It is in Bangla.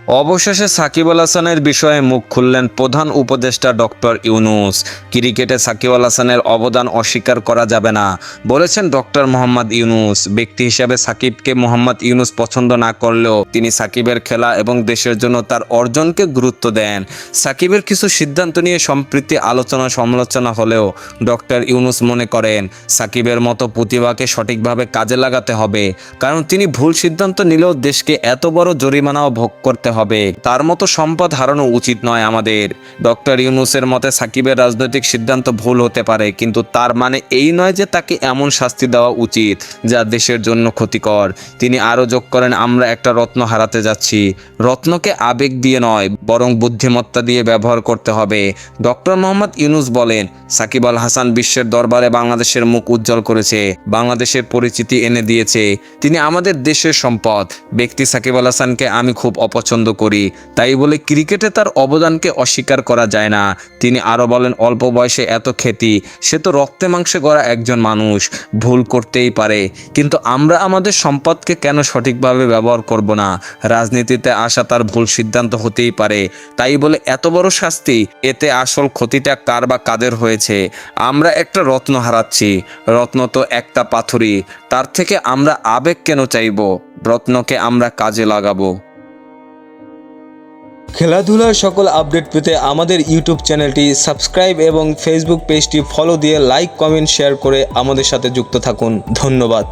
অবশেষে সাকিব আল হাসানের বিষয়ে মুখ খুললেন প্রধান উপদেষ্টা ডক্টর ইউনূস। ক্রিকেটে সাকিব আল হাসানের অবদান অস্বীকার করা যাবে না বলেছেন ডক্টর মোহাম্মদ ইউনূস। ব্যক্তি হিসেবে সাকিবকে মোহাম্মদ ইউনূস পছন্দ না করলেও তিনি সাকিবের খেলা এবং দেশের জন্য তার অর্জনকে গুরুত্ব দেন। সাকিবের কিছু সিদ্ধান্ত নিয়ে সম্প্রতি আলোচনা সমালোচনা হলেও ডক্টর ইউনূস মনে করেন সাকিবের মতো প্রতিভাকে সঠিকভাবে কাজে লাগাতে হবে, কারণ তিনি ভুল সিদ্ধান্ত নিলেও দেশকে এত বড় জরিমানাও ভোগ করতে হবে। তার মতো সম্পদ হারানো উচিত নয় আমাদের। ডক্টর ইউনূসের মতে সাকিবের রাজনৈতিক সিদ্ধান্ত ভুল হতে পারে, কিন্তু তার মানে এই নয় যে তাকে এমন শাস্তি দেওয়া উচিত যা দেশের জন্য ক্ষতিকর। তিনি আরও যোগ করেন, আমরা একটা রত্ন হারাতে যাচ্ছি। রত্নকে আবেগ দিয়ে নয় বরং বুদ্ধিমত্তা দিয়ে ব্যবহার করতে হবে। ডক্টর মোহাম্মদ ইউনূস বলেন, সাকিব আল হাসান বিশ্বের দরবারে বাংলাদেশের মুখ উজ্জ্বল করেছে, বাংলাদেশের পরিচিতি এনে দিয়েছে। তিনি আমাদের দেশের সম্পদ। ব্যক্তি সাকিব আল হাসানকে আমি খুব অপছন্দ করি, তাই বলে ক্রিকেটে তার অবদানকে অস্বীকার করা যায় না। তিনি আরও বলেন, অল্প বয়সে এত খ্যাতি, সে তো রক্তে মাংসে গড়া একজন মানুষ, ভুল করতেই পারে, কিন্তু আমরা আমাদের সম্পদকে কেন সঠিকভাবে ব্যবহার করব না? রাজনীতিতে আসা তার ভুল সিদ্ধান্ত হতেই পারে, তাই বলে এত বড় শাস্তি, এতে আসল ক্ষতিটা কার বা কাদের হয়েছে? আমরা একটা রত্ন হারাচ্ছি। রত্ন তো একটা পাথরই, তার থেকে আমরা আবেগ কেন চাইব? রত্নকে আমরা কাজে লাগাবো। খেলাধুলার সকল আপডেট পেতে আমাদের ইউটিউব চ্যানেলটি সাবস্ক্রাইব এবং ফেসবুক পেজটি ফলো দিয়ে লাইক, কমেন্ট, শেয়ার করে আমাদের সাথে যুক্ত থাকুন। ধন্যবাদ।